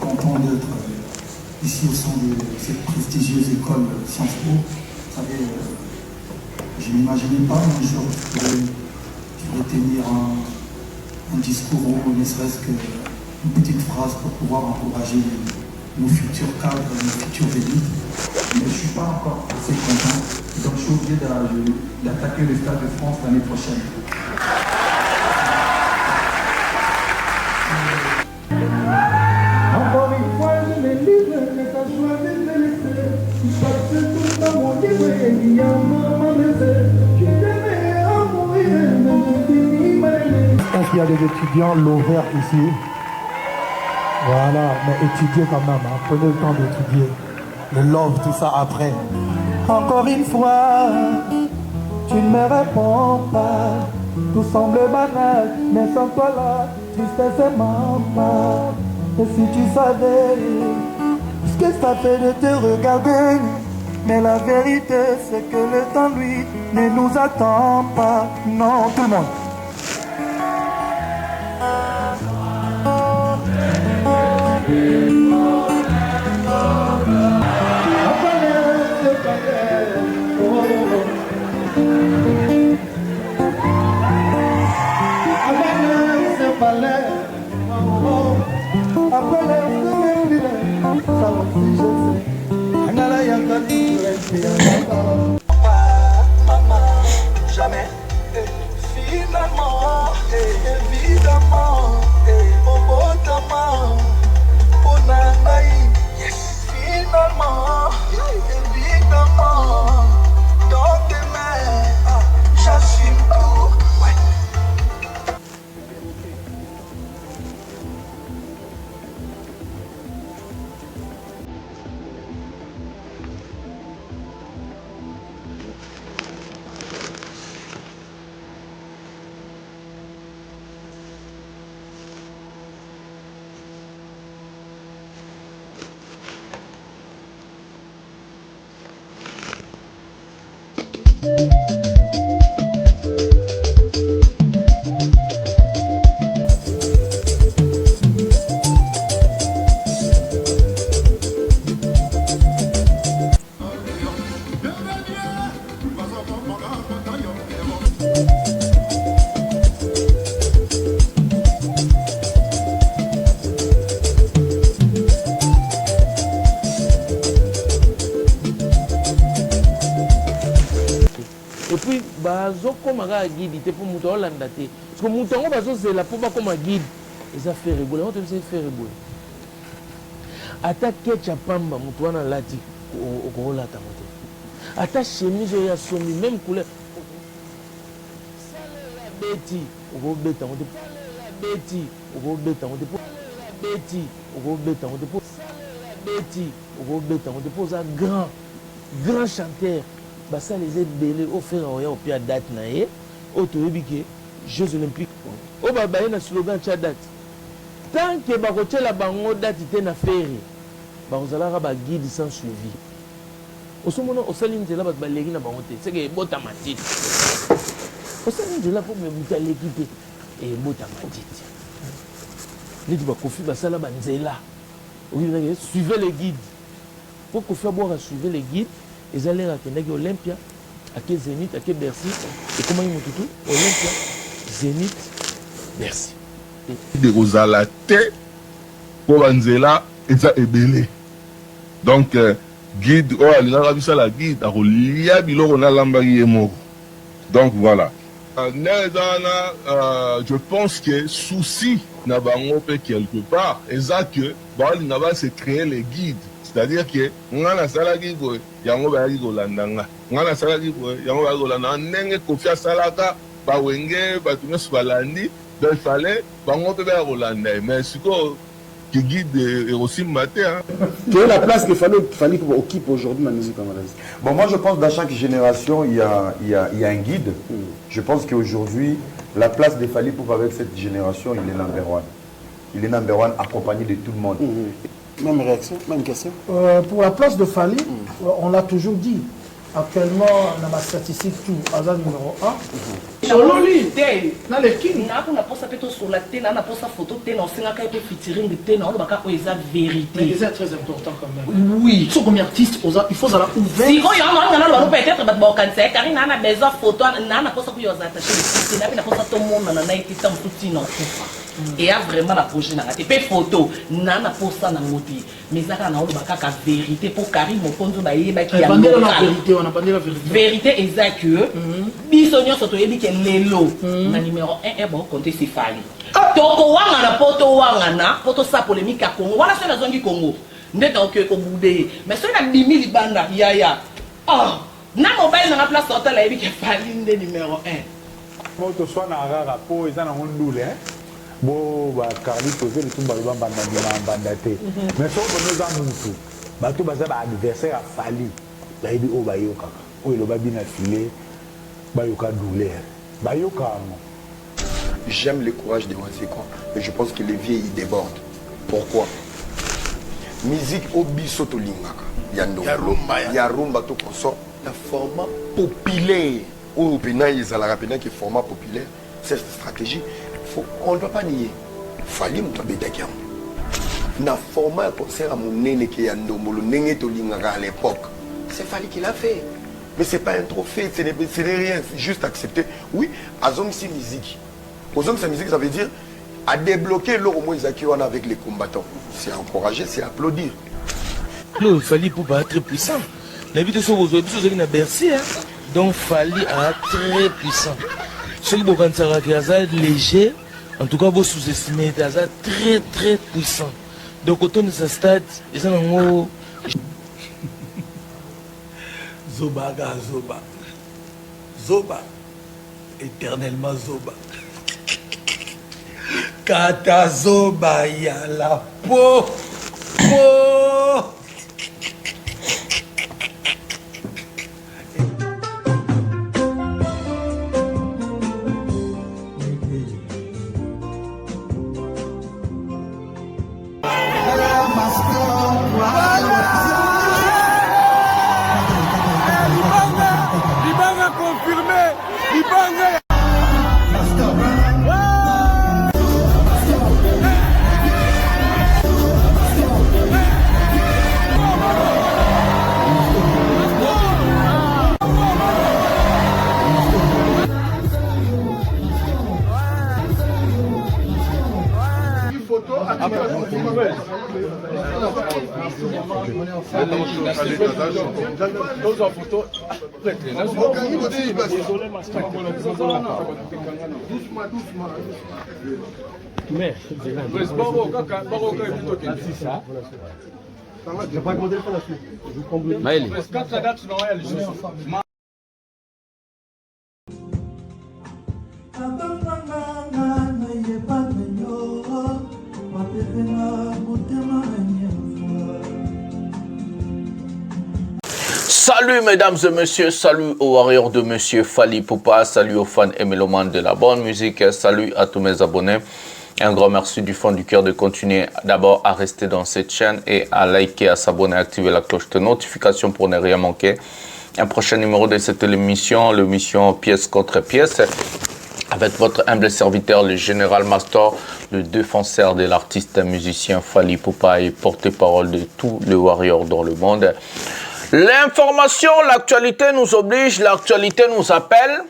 Content d'être ici au sein de cette prestigieuse école Sciences Po. Vous savez, je n'imaginais pas un jour que je pourrais tenir un discours ou ne serait-ce qu'une petite phrase pour pouvoir encourager nos futurs cadres, nos futurs élus. Mais je ne suis pas encore assez content, donc je suis obligé d'attaquer le Stade de France l'année prochaine. Encore une fois, je me livre, mais t'as choisi de laisser. Parce que tout dans mon livre, il y a maman laissé. Je t'aimais à mourir, mais je finis mal aimé. Est-ce qu'il y a des étudiants l'ouvert ici? Voilà, mais étudiez quand même, hein. Prenez le temps d'étudier. Le love, tout ça après. Encore une fois, tu ne me réponds pas. Tout semble banal, mais sans toi là, tristesse et m'empare. Et si tu savais ce que ça fait de te regarder, mais la vérité c'est que le temps lui ne nous attend pas. Non, tout le monde. Maman, jamais, finalement, évidemment, au yes, finalement, évidemment, dans tes mains, j'assume tout, ouais. Et puis, bazo comme un guide, il pour mouton landate. Parce que mouton bazo c'est la pour pas comme un guide. Et ça fait rigoler. On te fait faire rigoler. Attaque chapamba mouton na lati au gros lata moto. Attaque chemise ya somi même couleur. Betty au gros bêta on te Betty au gros bêta on te Betty au gros bêta on te Betty au gros bêta on te pose un grand chanteur. Bah ça les aide belé au faire au pire date naé au tobiké Jeux olympiques au baba na slogan cha date tant que ba kotia la bango date té na ferry ba ozala ba guide sans suivi au somono au saline de la ba légi na bango té c'est que bota matite au saline de la pour me buta l'équipe et bota matite ni tu ba kofi ba sala ba nzela oui suivez les guides pour kofi boire suivre les guides. Ils allaient à Olympia, à Zénith, à Bercy. Et comment ils m'ont tout Olympia, Zénith, Bercy. De Rosala T, pour Anzela, et ça est belé. Donc, guide, oh, il a vu ça la guide, à Rolia, Bilo, on a l'ambari et mort. Donc, voilà. Je pense que souci n'a pas quelque part, et ça que, il n'a pas se créer les guides. C'est-à-dire que on a salagi boy yango ba yi golandanga on a salagi boy yango ba golanda ndenge kofia salaka ba wenge ba tunyo sbalandi donc il fallait bango pe ba golanda mais siko qui guide et aussi maté. Hein. Quelle est la place qu'il fallait occuper aujourd'hui dans la musique congolaise? Bon, moi je pense que dans chaque génération, il y a un guide. Je pense qu'aujourd'hui, la place de Fally Ipupa avec cette génération, il est number one. Il est number one accompagné de tout le monde. Même réaction, même question. Pour la place de Fally, on l'a toujours dit. Actuellement, dans ma statistique, tout, hasard numéro 1. Solo lui, dans les kings, on a posé plutôt sur la télé, on a posé photo télé, on s'est engagé featuring de télé, on a pas la vérité. Mais c'est très important quand même. Oui. Sur combien d'artistes, il faut avoir ouvert. Si on y a peut-être pas bon cancer, car il a besoin de photos, on a posé pour y attacher. Il a posé tout le monde, on a été tant tout non. Et a vraiment la projet na te pe photo na na posa na ngoti mais ça na olo bakaka vérité pour Karim Mokonzo ba yeba ki ya la vérité, on a bandé la vérité. Vérité exact que biso nyonso to yebi ke lelo na numéro 1 e bon compter c'est Fally toko wanga na poto sa polémique à Congo wala c'est la zone du Congo nde donc ko boudé mais so na 10 000 banda ya ah na mobile na place total yebi ke Fally nde numéro 1 moto soit na rara po eza na mondule bon bah Carlito le tout baloba banda te mais so bono za muntu bato baza ba adversaire a Fally bayibi o bayoka o eloba bina filé bayoka douleur bayoka mo. J'aime le courage de Wanseko, mais je pense que les vieux ils débordent. Pourquoi? Musique au bisoto lingaka ya rumba to consort la format populaire ou pena izalaka pena qui format populaire cette stratégie. On ne doit pas nier. Fally Moutabetakiam. Na format concert à mon néné qui a ndomolo néné to lingaka à l'époque. C'est Fally qui l'a fait. Mais c'est pas un trophée, ce n'est rien, c'est juste accepter. Oui, Azom si musique. Azom sa musique, ça veut dire à débloquer l'eau au moins avec les combattants. C'est encourager, c'est applaudir. Le Fally Ipupa est très puissant. La vie de son besoin, vous avez Bercy, donc Fally est très puissant. Ceux qui sont léger, en tout cas, vous sous-estimez, très très puissant. Donc, autour de ce stade, ils ont Zoba, Zoba, éternellement Zoba. Kata Zoba, ya la peau. Salut mesdames et messieurs, salut aux warriors de monsieur Fally Ipupa, salut aux fans et mélomanes de la bonne musique, salut à tous mes abonnés. Un grand merci du fond du cœur de continuer d'abord à rester dans cette chaîne et à liker, à s'abonner, à activer la cloche de notification pour ne rien manquer. Un prochain numéro de cette émission, l'émission Pièce contre Pièce, avec votre humble serviteur, le Général Master, le défenseur de l'artiste musicien Fally Ipupa et porte-parole de tous les warriors dans le monde. L'information, l'actualité nous oblige, l'actualité nous appelle.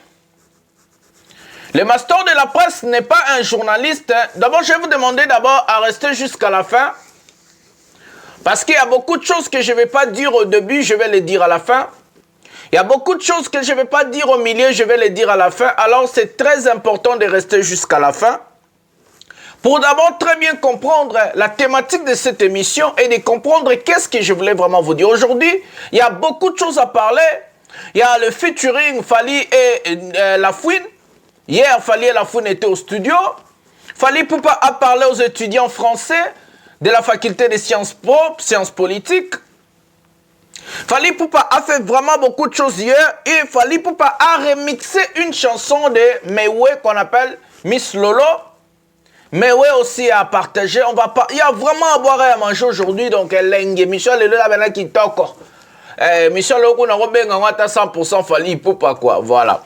Le master de la presse n'est pas un journaliste. D'abord, je vais vous demander d'abord à rester jusqu'à la fin. Parce qu'il y a beaucoup de choses que je ne vais pas dire au début, je vais les dire à la fin. Il y a beaucoup de choses que je ne vais pas dire au milieu, je vais les dire à la fin. Alors, c'est très important de rester jusqu'à la fin. Pour d'abord très bien comprendre la thématique de cette émission et de comprendre qu'est-ce que je voulais vraiment vous dire. Aujourd'hui, il y a beaucoup de choses à parler. Il y a le featuring Fally et La Fouine. Hier, Fally et La Fouine étaient au studio. Fally Ipupa a parlé aux étudiants français de la faculté des sciences po, sciences politiques. Fally Ipupa a fait vraiment beaucoup de choses hier et Fally Ipupa a remixé une chanson de Mewe qu'on appelle Miss Lolo. Mewe aussi a partagé. On va pas. Il y a vraiment à boire et à manger aujourd'hui. Donc, Michel est là qui toque. Michel Loko n'a pas 100% Fally Ipupa quoi. Voilà.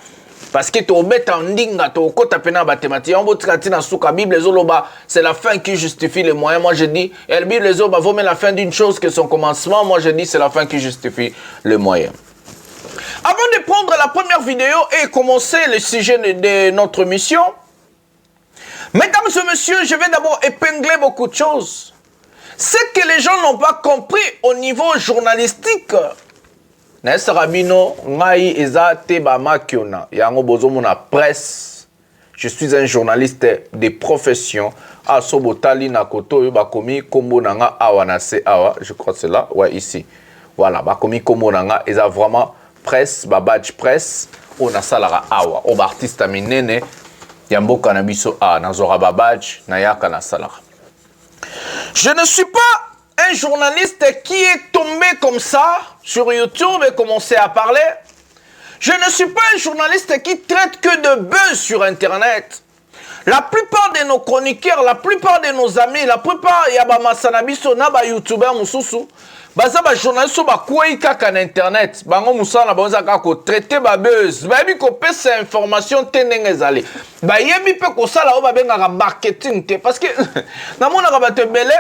Parce que tu es en dinga, tu es en mathématiques, c'est la fin qui justifie les moyens. Moi je dis, la Bible vaut mieux la fin d'une chose que son commencement. Moi je dis, c'est la fin qui justifie les moyens. Avant de prendre la première vidéo et commencer le sujet de notre mission, mesdames et messieurs, je vais d'abord épingler beaucoup de choses. Ce que les gens n'ont pas compris au niveau journalistique, Nessa Rabino, ngai eza teba makiona, yango bozomo na presse. Je suis un journaliste de profession. A sobotali na koto yo bakomi kombo nanga awanase awa, je crois que c'est là, ouais ici. Voilà, bakomi kombo nanga eza vraiment presse, badge presse, on a salara awa, o artiste minene, yambo kanabiso a nazora badge na yaka na salara. Je ne suis pas un journaliste qui est tombé comme ça sur YouTube et commencé à parler. Je ne suis pas un journaliste qui traite que de buzz sur Internet. La plupart de nos chroniqueurs, la plupart de nos amis, la plupart il y a ba masanabiso na ba YouTuber mususu, baza ba journaliste ba kwei kaka na Internet, bango musana baza ka ko traiter ba buzz, ba bi ko pesa information tenenge zali. Ba yebi pe ko sala o ba benga marketing te parce que na mona ka ba te belé.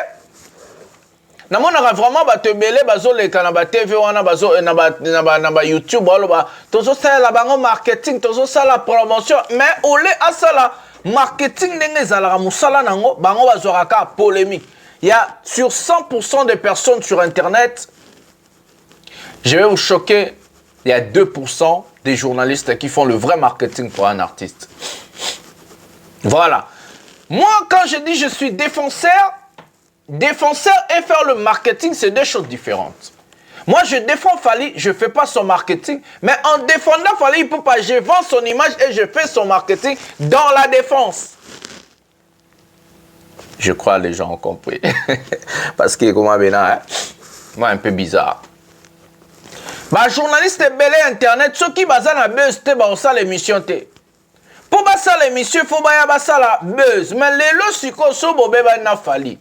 Namonaka vraiment bato belé bazoleka na ba TV wana bazo na ba YouTube baloba tozo sala bango marketing tozo sala promotion mais olé asala marketing ndenge ezalaka musala nango bango bazwaka polémique. Il y a sur 100% des personnes sur internet, je vais vous choquer, il y a 2% des journalistes qui font le vrai marketing pour un artiste. Voilà. Moi quand je dis je suis défenseur et faire le marketing, c'est deux choses différentes. Moi, je défends Fally, je ne fais pas son marketing, mais en défendant Fally Ipupa, je vends son image et je fais son marketing dans la défense. Je crois que les gens ont compris. Parce que, comment hein? Moi, un peu bizarre. Bah, journaliste belé internet, ceux qui basent la buzz, c'est ça l'émission. Pour basser l'émission, il faut basser la buzz. Mais les lots, c'est quoi, ce bobé, na Fally.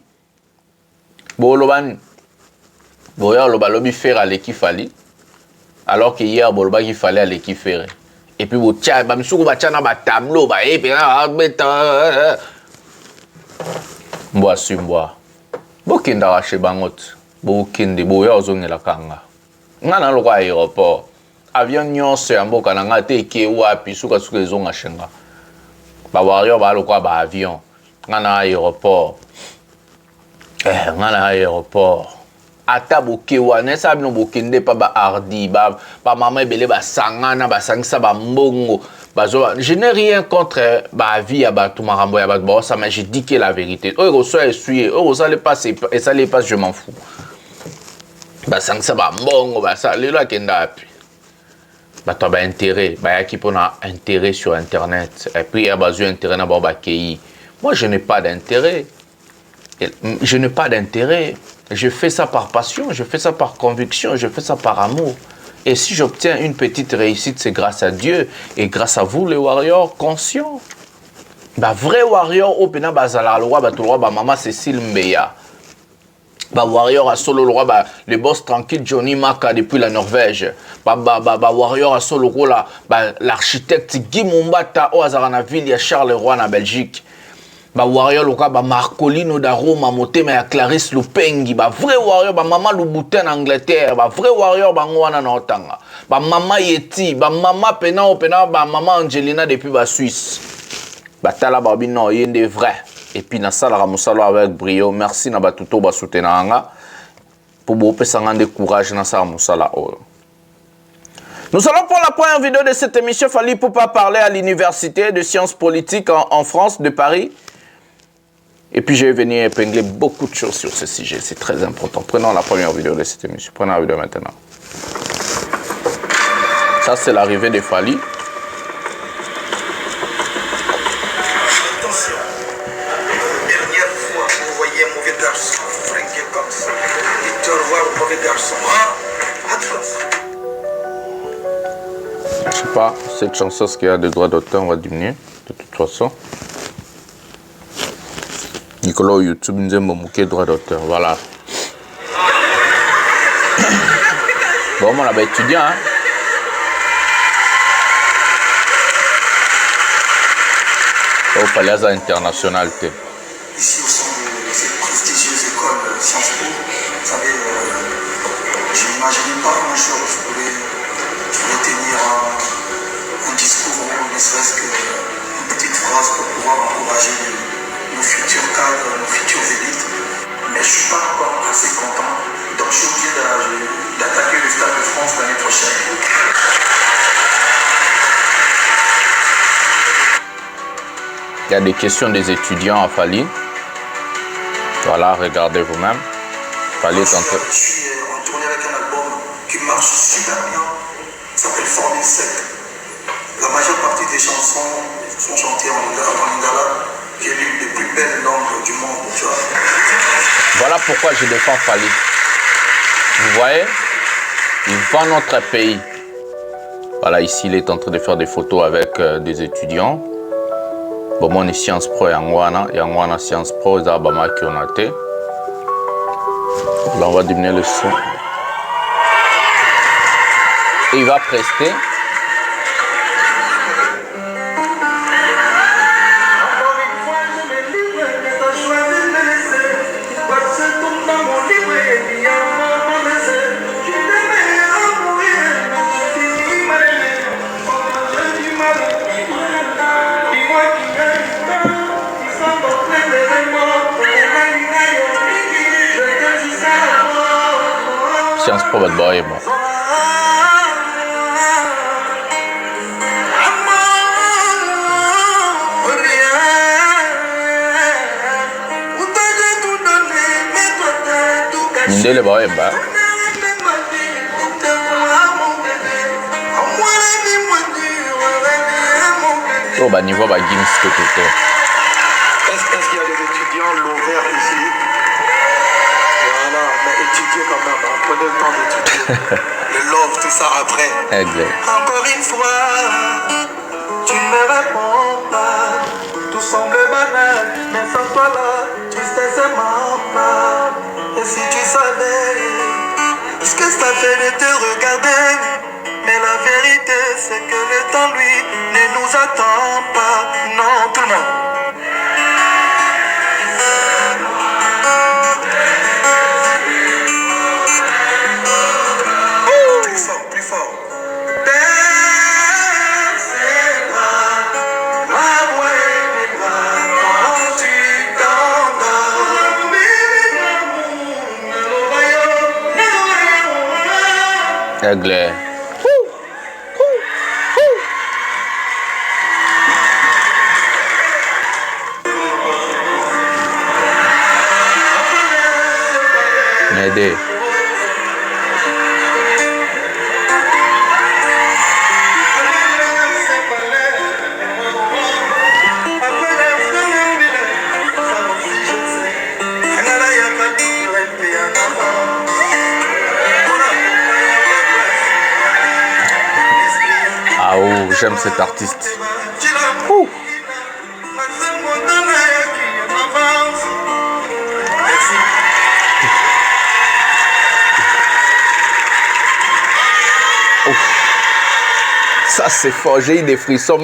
Boloban, boya loba lobi faire à l'équipe Fally, alors que hier boloba qui fallait à l'équipe faire. Et puis bo tia ba misuko ba tia na ba tableau ba et puis mboa simboa. Bo kenda rache bangot, bo kende boya ozongela kanga. Ngana lokwa aéroport. Avion nyonso ya mboka na nga te ke wapi suka suka ezonga shenga. Ba wario ba lokwa ba avion. Ngana aéroport. Ngana aéroport ata bokewa nesa bino bokende pa ba hardi ba maman ebele ba sangana ba sangisa ba mbongo bazo. Je n'ai rien contre ba vie ya ba tout marambo ya ba bon ça, mais je dis que la vérité o so essuyer o ça le passe et ça le passe, je m'en fous. Ba sangisa ba mbongo ba ça lelo akenda api ba to ba intérêt ba ya ki pona intérêt sur internet et puis ya bazo intérêt na ba kei. Moi je n'ai pas d'intérêt. Je n'ai pas d'intérêt. Je fais ça par passion, je fais ça par conviction, je fais ça par amour. Et si j'obtiens une petite réussite, c'est grâce à Dieu et grâce à vous, les warriors conscients. Bah, vrai warrior, au pena bazala, le roi, bah, tout le roi, bah, maman Cécile Mbeya. Bah, warrior à solo, le roi, bah, le boss tranquille, Johnny Maka depuis la Norvège. Bah, warrior à solo, là, bah, l'architecte Guy Mombata, au Azarana ville, il y a Charles Roy en Belgique. Ba warrior loka ba Marcolino da Roma motema ya Clarisse Lupengi ba vrai warrior ba maman Louboutin en Angleterre ba vrai warrior ba ngwana na otanga ba maman Yeti ba maman pena ba maman Angelina depuis ba Suisse ba tala ba bino yende vrai et puis na sala musalo avec brio. Merci na ba tuto ba soutenanga pour bo pesa ngande courage na sala musala o. Nous allons pour la première vidéo de cette émission Fally Ipupa parler à l'université de sciences politiques en France de Paris. Et puis je vais venir épingler beaucoup de choses sur ce sujet, c'est très important. Prenons la première vidéo de cette émission, prenons la vidéo maintenant. Ça c'est l'arrivée de Fally. Attention, dernière fois vous voyez un mauvais garçon, sais pas, cette chanson, est-ce qu'il y a des droits d'auteur, on va diminuer, de toute façon. Nicolas YouTube nous a moqué droit d'auteur, voilà. Bon, on a étudiant, hein. Au Palais international. Ici au sein de cette prestigieuse école Sciences Po, vous savez, je n'imaginais pas un jour je pourrais tenir un discours, ne serait-ce qu'une petite phrase pour pouvoir encourager nos futurs cadres, nos futures élites. Mais je ne suis pas encore assez content, donc je suis obligé d'attaquer le Stade de France l'année prochaine. Il y a des questions des étudiants à Fally. Voilà, regardez vous-même. Fally est en train. Je suis en tournée avec un album qui marche super bien. Il s'appelle Formule 7. La majeure partie des chansons sont chantées en lingala, qui est l'une des plus belles langues du monde. Tu vois. Voilà pourquoi je défends Fally. Vous voyez, il vend notre pays. Voilà, ici, il est en train de faire des photos avec des étudiants. Bon, moi, on est Sciences Pro et Yangwana Sciences Pro, et Abama qui on a été. Là, on va diminuer le son. Et il va prester. Sciences Pro va te barrer, bon. Mindele barrer, bah. Oh, bah, niveau, bah, Gims, tout. Est-ce qu'il y a des étudiants l'ouvert ici? Voilà, mais étudiez quand même, hein. Prenez le temps d'étudier. Le love, tout ça après. Encore une fois, tu ne me réponds pas. Tout semble banal, mais sans toi là, tristesse et mental. Et si tu savais ce que ça fait de te regarder, mais la vérité c'est que le temps lui ne nous attend pas. Non, tout le monde. Plus fort. Aigle. M'aider. Ah oh, j'aime cet artiste. Ouh. Ça c'est fort, j'ai eu des frissons.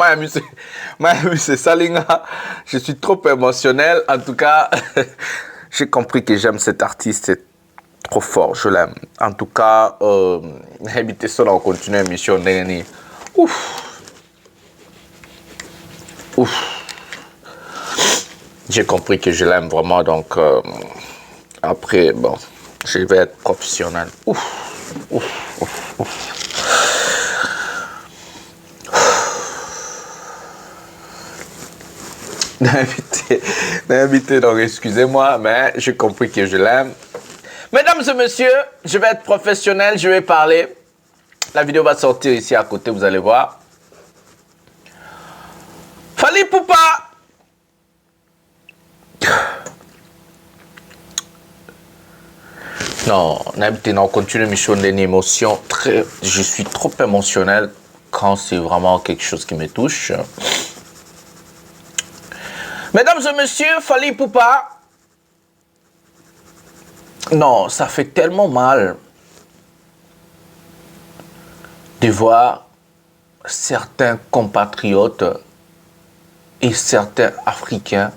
C'est ça, Linga. Je suis trop émotionnel. En tout cas, j'ai compris que j'aime cet artiste. C'est trop fort, je l'aime. En tout cas, invitez ça, on continue l'émission. Ouf. Ouf. J'ai compris que je l'aime vraiment, donc après, bon, je vais être professionnel. Ouf. Ouf. Ouf. Ouf. D'inviter, donc excusez-moi, mais j'ai compris que je l'aime. Mesdames et messieurs, je vais être professionnel, je vais parler. La vidéo va sortir ici à côté, vous allez voir. Fally Ipupa. Non, on continue mission d'une émotion très. Je suis trop émotionnel quand c'est vraiment quelque chose qui me touche. Mesdames et messieurs, Fally Ipupa. Non, ça fait tellement mal de voir certains compatriotes et certains Africains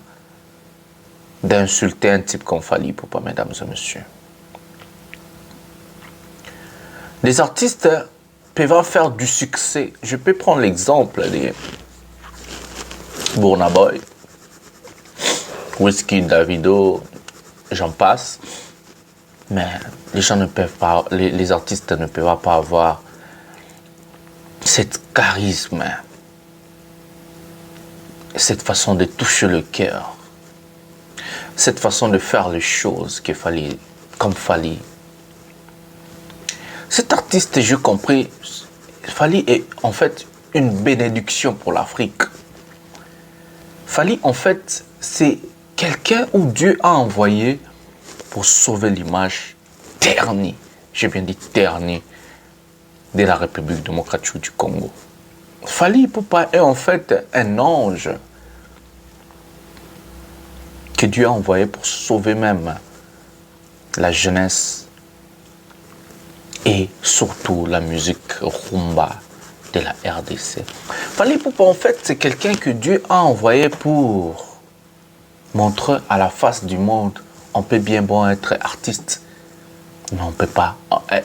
d'insulter un type comme Fally Ipupa, mesdames et messieurs. Les artistes peuvent faire du succès. Je peux prendre l'exemple des Burna Boy, Wizkid, Davido, j'en passe. Mais les gens ne peuvent pas, les artistes ne peuvent pas avoir cette charisme, cette façon de toucher le cœur, cette façon de faire les choses qu'il fallait, comme Fally. Cet artiste, j'ai compris, Fally est en fait une bénédiction pour l'Afrique. Fally, en fait, c'est quelqu'un où Dieu a envoyé pour sauver l'image ternie, j'ai bien dit ternie, de la République démocratique du Congo. Fally Ipupa est en fait un ange que Dieu a envoyé pour sauver même la jeunesse et surtout la musique rumba de la RDC. Fally Ipupa, en fait, c'est quelqu'un que Dieu a envoyé pour montrer à la face du monde: on peut bien bon être artiste, mais on ne peut pas.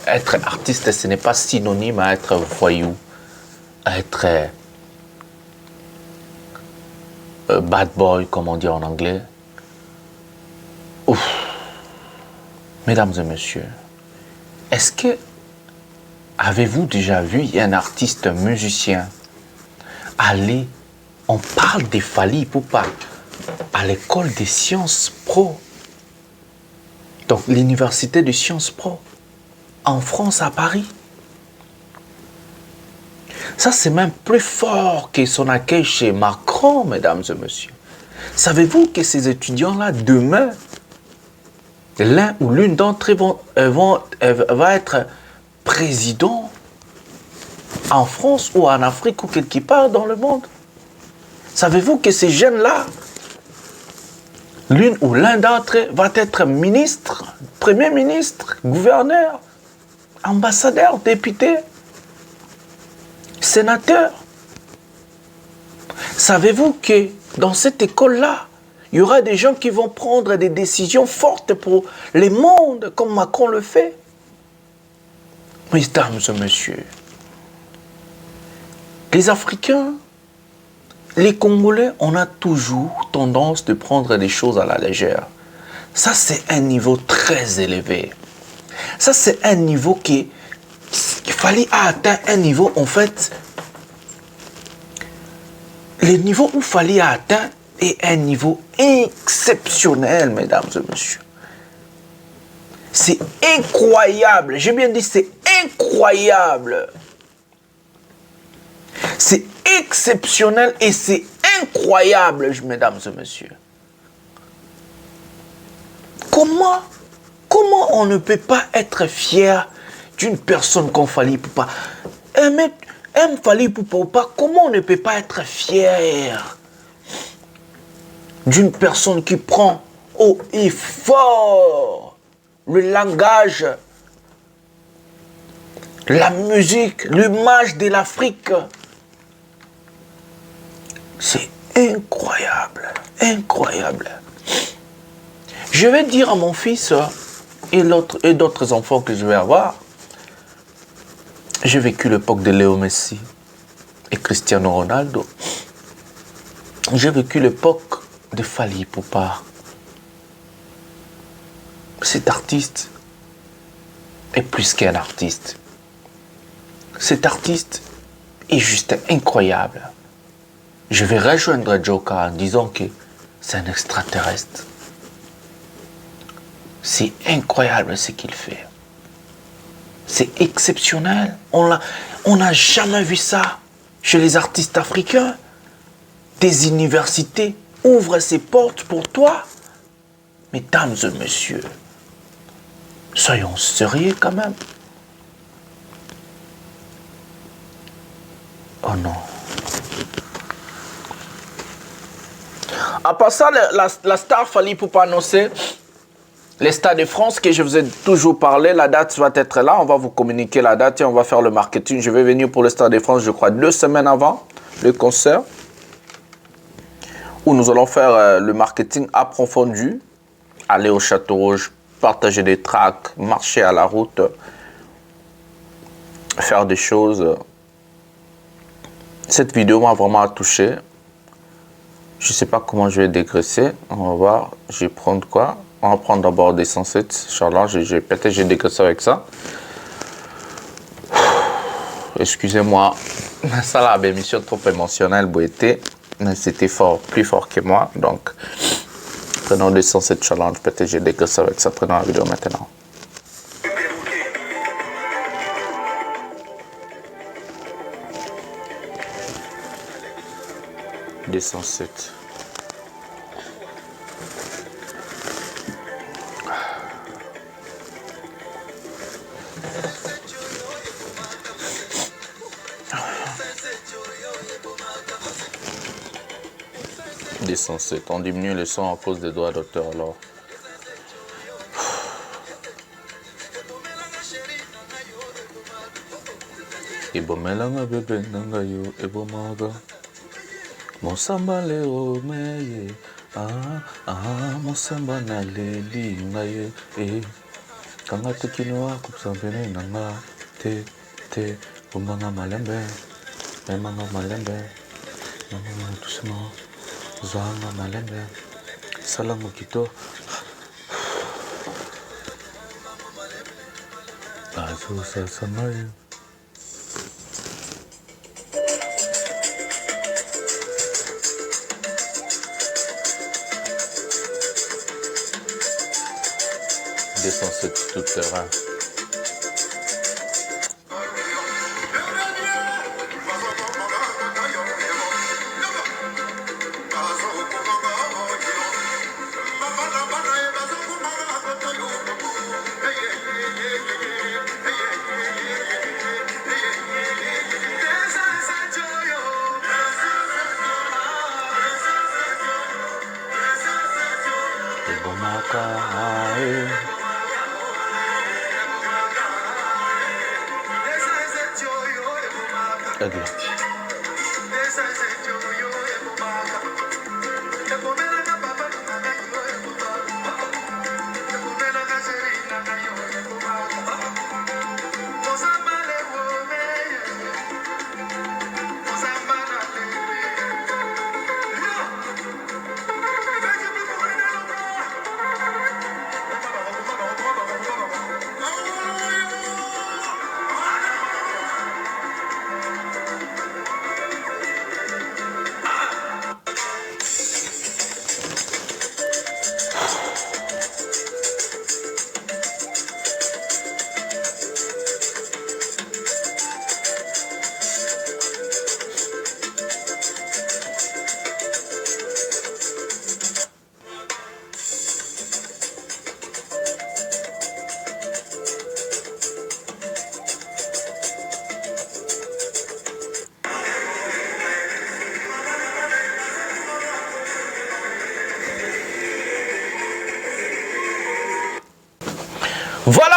Être artiste, ce n'est pas synonyme à être voyou, à être bad boy, comme on dit en anglais. Ouf. Mesdames et messieurs, est-ce que avez-vous déjà vu un artiste musicien aller, on parle de Fally Ipupa à l'école des sciences pro, donc l'université de Sciences Po, en France, à Paris. Ça, c'est même plus fort que son accueil chez Macron, mesdames et messieurs. Savez-vous que ces étudiants-là, demain, l'un ou l'une d'entre eux va être président en France ou en Afrique ou quelque part dans le monde? Savez-vous que ces jeunes-là, l'une ou l'un d'entre eux va être ministre, premier ministre, gouverneur, ambassadeur, député, sénateur? Savez-vous que dans cette école-là, il y aura des gens qui vont prendre des décisions fortes pour le monde, comme Macron le fait? Mesdames et messieurs, les Africains, les Congolais, on a toujours tendance de prendre des choses à la légère. Ça, c'est un niveau très élevé. Ça, c'est un niveau qu'il fallait atteindre un niveau, en fait, le niveau où il fallait atteindre est un niveau exceptionnel, mesdames et messieurs. C'est incroyable. J'ai bien dit, c'est incroyable. C'est exceptionnel et c'est incroyable, mesdames et messieurs. Comment on ne peut pas être fier d'une personne comme Fally Ipupa? Aime Fally Ipupa ou pas, comment on ne peut pas être fier d'une personne qui prend haut et fort le langage, la musique, l'image de l'Afrique? C'est incroyable, incroyable. Je vais dire à mon fils et d'autres enfants que je vais avoir, j'ai vécu l'époque de Léo Messi et Cristiano Ronaldo. J'ai vécu l'époque de Fally Ipupa. Cet artiste est plus qu'un artiste. Cet artiste est juste incroyable. Je vais rejoindre Joka en disant que c'est un extraterrestre. C'est incroyable ce qu'il fait. C'est exceptionnel. On n'a jamais vu ça chez les artistes africains. Des universités ouvrent ses portes pour toi. Mesdames et messieurs, soyons sérieux quand même. Oh non. À part ça, la star Fally Ipupa annoncer les Stades de France que je vous ai toujours parlé. La date va être là. On va vous communiquer la date et on va faire le marketing. Je vais venir pour le Stade de France, je crois, 2 semaines avant le concert, où nous allons faire le marketing approfondi, aller au Château Rouge, partager des tracts, marcher à la route, faire des choses. Cette vidéo m'a vraiment touché. Je ne sais pas comment je vais dégraisser. On va voir. Je vais prendre quoi? On va prendre d'abord des 107. Inch'Allah, peut-être j'ai dégraissé avec ça. Excusez-moi. Ça là, l'émission trop émotionnelle, mais c'était fort, plus fort que moi. Donc, prenons des 107 challenge. Peut-être j'ai dégraissé avec ça. Prenons la vidéo maintenant. Des 107. Des 107. On diminue le son à cause des droits d'auteur alors. Ibomelanga bebe nangayo ebomaga. Mosamba leo meye, mosamba na leli ngaye, kanga tekinoa kupsambene nanga, te, umanga malembe, emanga malembe, manga tusema, zanga malembe, salamu kito, azu sa samaye. Descensé tout terrain.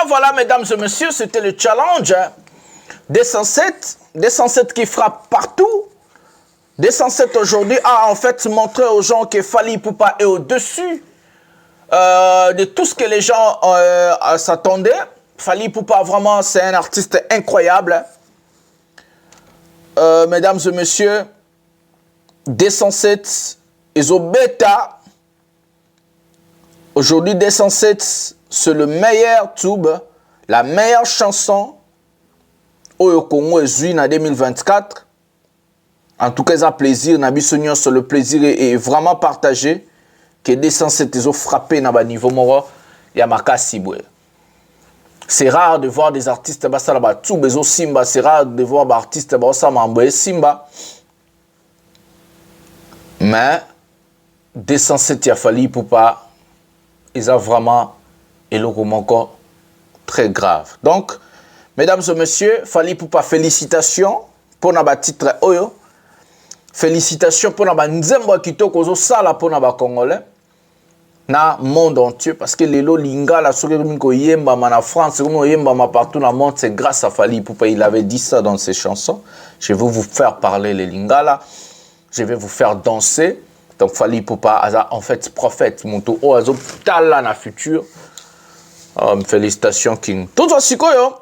Voilà, mesdames et messieurs, c'était le challenge des 107 qui frappe partout. Des 107 aujourd'hui a en fait montré aux gens que Fally Ipupa est au-dessus de tout ce que les gens s'attendaient. Fally Ipupa, vraiment, c'est un artiste incroyable. Mesdames et messieurs, des 107, ils ont bêta. Aujourd'hui, des 107, c'est le meilleur tube, la meilleure chanson au Congo est en 2024. En tout cas, ça plaisir, sur le plaisir est vraiment partagé. Que des 107 ils ont frappé dans le niveau moro, Yamaka Sibwe. C'est rare de voir des artistes tube Simba, c'est rare de voir des artistes Simba. Mais des 107 il a fallu pour pas, ils ont vraiment et le encore très grave. Donc, mesdames et messieurs, Fally Ipupa, félicitations. pour na titre oyo. Félicitations pour na nzembo kitoko zo sala pour na congolais na monde entier parce que lelo lingala soki ko yemba na France ko yemba partout dans le monde, c'est grâce à Fally Ipupa. Il avait dit ça dans ses chansons. Je vais vous faire parler les lingala, je vais vous faire danser. Donc Fally Ipupa en fait prophète monto o azo tala na futur. Félicitations King. Tout ça sikoyo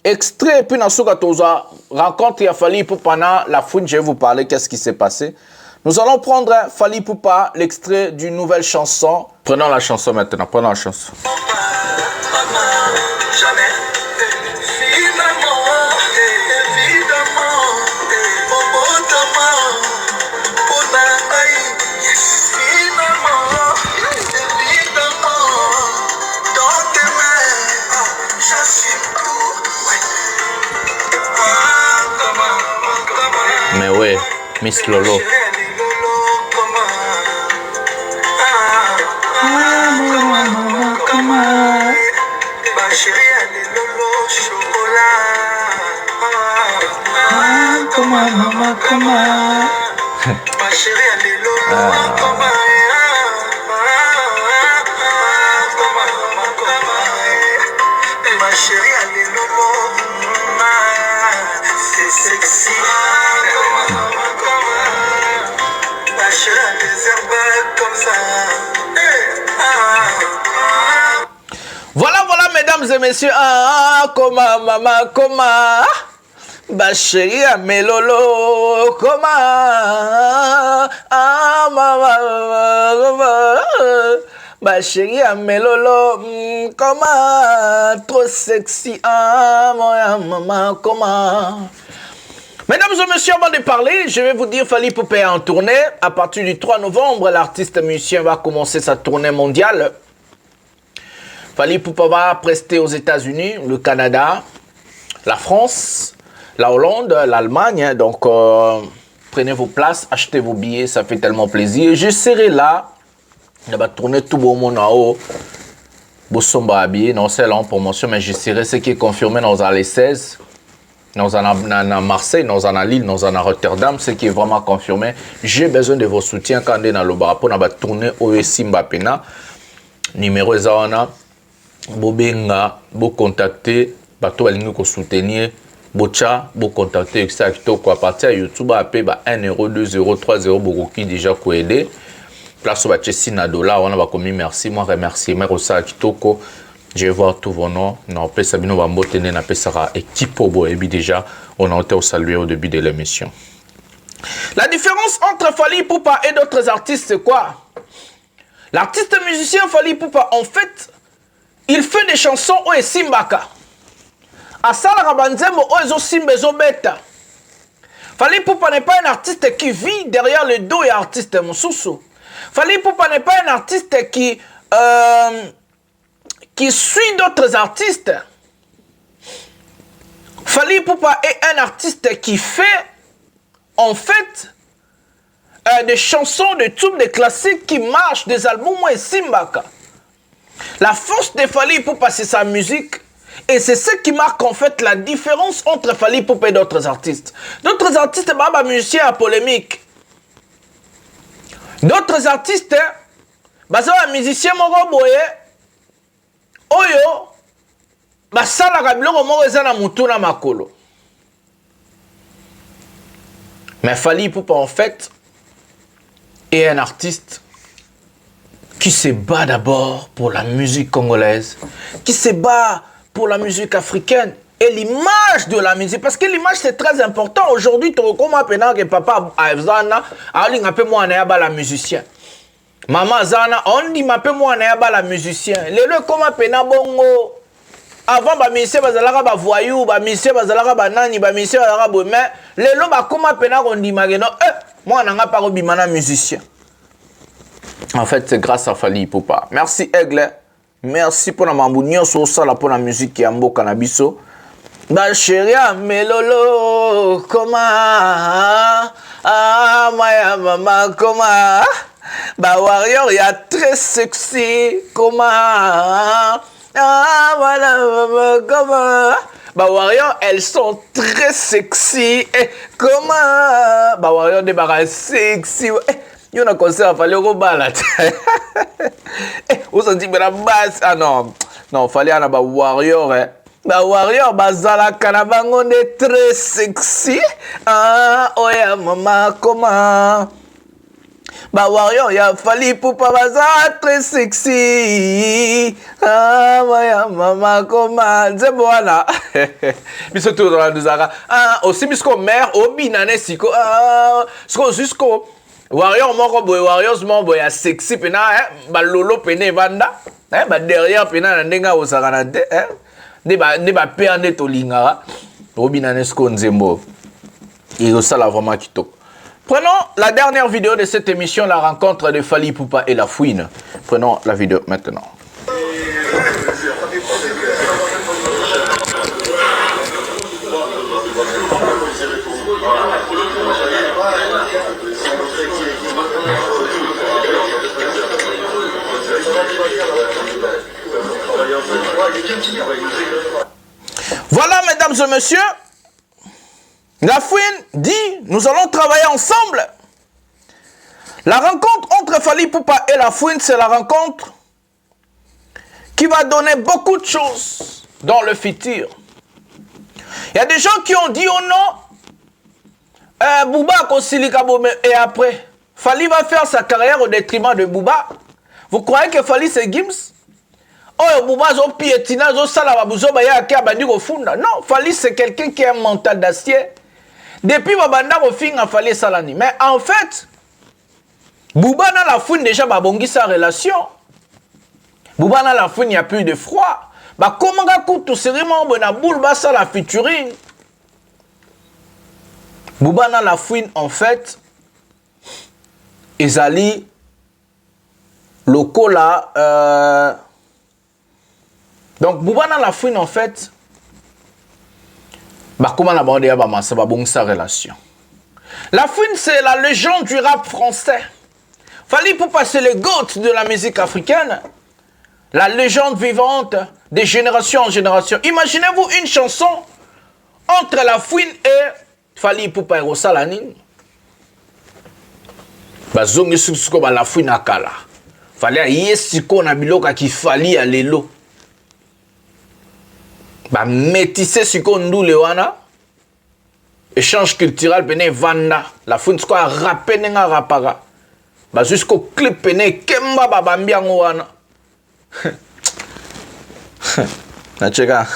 extrait puis na soka toza rencontre ya Fally Ipupa na la fouine. Je vais vous parler qu'est-ce qui s'est passé. Nous allons prendre Fally Ipupa, l'extrait d'une nouvelle chanson. Prenons la chanson maintenant, prenons la chanson. Mais ouais, Miss Lolo. Voilà, mesdames et messieurs, comment, maman, comment, bah chérie, mes lolo, comment, maman, bah chérie, mes lolo, comment, trop sexy, maman, comment. Mesdames et messieurs, avant de parler, je vais vous dire Fally Ipupa est en tournée. À partir du 3 novembre, l'artiste musicien va commencer sa tournée mondiale. Fally Ipupa va prester aux États-Unis, le Canada, la France, la Hollande, l'Allemagne. Donc, prenez vos places, achetez vos billets, ça fait tellement plaisir. Je serai là. Il va tourner tout le monde en haut. Bossomba habillé, non, c'est là en promotion, mais je serai ce qui est confirmé dans les 16. Nous en à Marseille, nous en à Lille, nous en à Rotterdam, ce qui est vraiment confirmé. J'ai besoin de vos soutiens quand on est dans le bar. Pour nous tourner au Simba Pena. Numéro Zawana. Bobenga, bo contacter, bato alingi ko soutenir, bocha, bo contacter ça kitoko à partir YouTube appé ba 1 euro, 2 euros, 3 euros bokoki déjà ko aider. Place ba chesi na dollar, on va commis merci, moi remercier mais ça kitoko. Je vais voir tous vos noms. Non, après Sabino va m'obtenir na pesara équipe au boebi déjà, on a été au saluer au début de l'émission. La différence entre Fally Ipupa et d'autres artistes c'est quoi? L'artiste musicien Fally Ipupa en fait il fait des chansons où est Simbaka. Asala Rabanzembo où est Simbezo Beta. Fally Ipupa n'est pas un artiste qui vit derrière le dos et artiste Moussoussou. Fally Ipupa n'est pas un artiste qui suit d'autres artistes. Fally Ipupa est un artiste qui fait en fait des chansons, des tubes, des classiques qui marchent, des albums où est Simbaka. La force de Fally Ipupa, c'est sa musique. Et c'est ce qui marque en fait la différence entre Fally Ipupa et d'autres artistes. D'autres artistes, bah, musiciens à polémique. D'autres artistes, bah, ça va musicien moko boye. Oyo, bah, ça la biloko moko eza na mutu na makolo. Mais Fally Ipupa en fait est un artiste qui se bat d'abord pour la musique congolaise, qui se bat pour la musique africaine et l'image de la musique. Parce que l'image c'est très important. Aujourd'hui, tu recommandes que papa Zana, on appelle moi la musicien. Maman Zana, on dit m'appelle moi la musicien. Le comment pena bongo. Avant ba musicien bazalaka ba voyou, ba musicien bazalaka ba nani, ba musicien bazalaka bo mais le ba comment pena on dit mageno moi nanga pas obimana musicien. En fait, c'est grâce à Fally Ipupa. Merci Aigle. Merci pour la mambounion sur ça là pour la musique qui ambo cannabiso. Ba chérie melolo comment maya mama comment ba warrior ya très sexy comment voilà comment Bah Warrior, elles sont très sexy. Eh, comment? Bah Warrior débarque sexy. Eh, y a un concert, il fallait rebattre. Eh, vous sentez que la basse. Ah non, non, fallait aller à Bah Warrior. Eh. Bah Warrior, bah Zala Kanabango est très sexy. Ah, oh ya maman, comment? Bah Warrior, y'a Fally Ipupa baza très sexy. Ah, ouais, maman, comment? C'est bon, là. Biso tout dans la duzara. Ah, aussi, bisko mère, obi nane siko. Ah, jusqu'au Warrior, mon boy, Warriors, mon boy, y'a sexy, pena, bah lolo, pene, vanda. Bah derrière, pena, n'enga, osaganate, ne ba perne to lingara. Obi nane sko nzembo. Et ça, là, vraiment, qui toque. Prenons la dernière vidéo de cette émission, la rencontre de Fally Ipupa et La Fouine. Prenons la vidéo maintenant. Voilà, mesdames et messieurs. La Fouine dit, nous allons travailler ensemble. La rencontre entre Fally Ipupa et La Fouine, c'est la rencontre qui va donner beaucoup de choses dans le futur. Il y a des gens qui ont dit, oh non, Booba Kosilika Bomé, et après, Fally va faire sa carrière au détriment de Booba. Vous croyez que Fally c'est Gims? Oh, Booba zo piétina, zo salababuzo baya ki abandi ko funda. Non, Fally c'est quelqu'un qui a un mental d'acier. Depuis Babanda au fin, il fallait salani. Mais en fait, Booba dans La Fouine déjà babongi sa relation. Booba dans La Fouine, il n'y a plus de froid. Bah comment on tout sérieusement na boule ça la featuring. Booba dans La Fouine en fait, Ezali locaux là. Donc Booba dans La Fouine en fait. Bah comment l'aborder ça va bon sa relation. La Fouine c'est la légende du rap français. Fally Ipupa c'est le GOAT de la musique africaine. La légende vivante de génération en génération. Imaginez-vous une chanson entre La Fouine et Fally Ipupa et Rosalanine. Bah zongi suko ba La Fouine akala. Fallait yesiko na biloka ki Fally à lelo. Bah métissé sur Kondou Lewana échange culturel pene vanda La Fouine quoi rapper nenga rapara bah jusqu'au clip pene kemba babambi wana na cheka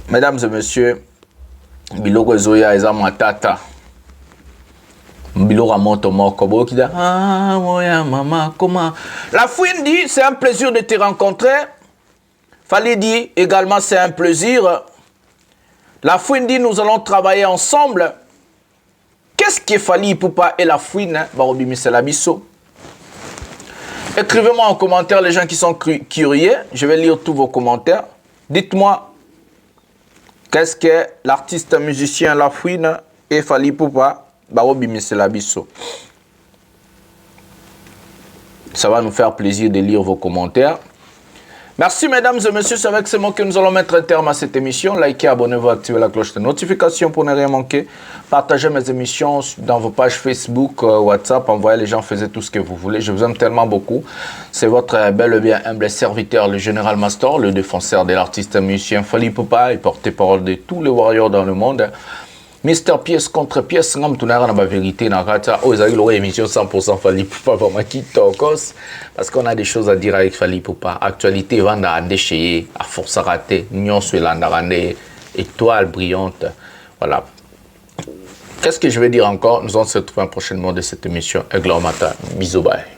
mesdames et messieurs biloko zoya eza matata. Ah, ouais, maman, comment? La Fouine dit, c'est un plaisir de te rencontrer. Fally dit également, c'est un plaisir. La Fouine dit, nous allons travailler ensemble. Qu'est-ce qui est Fally Ipupa et La Fouine? Écrivez-moi en commentaire les gens qui sont curieux. Je vais lire tous vos commentaires. Dites-moi, qu'est-ce que l'artiste musicien La Fouine et Fally Ipupa? Ça va nous faire plaisir de lire vos commentaires. Merci mesdames et messieurs, c'est avec ce mot que nous allons mettre un terme à cette émission. Likez, abonnez-vous, activez la cloche de notification pour ne rien manquer. Partagez mes émissions dans vos pages Facebook, WhatsApp, envoyez les gens, faites tout ce que vous voulez. Je vous aime tellement beaucoup. C'est votre bel et bien humble serviteur, le Général Mastor, le défenseur de l'artiste musicien Fally Ipupa et porte-parole de tous les warriors dans le monde. Mister pièce contre pièce, ngam tunara na ba vérité na rata. Oh, ils ont une émission 100% Fally Ipupa vraiment qui tokos parce qu'on a des choses à dire avec Fally Ipupa. Actualité vanda andéché à force à rater. Nyon sur l'andarandé, étoile brillante. Voilà. Qu'est-ce que je vais dire encore? Nous allons se retrouver prochainement de cette émission. Aigle au matin. Bisous, bye.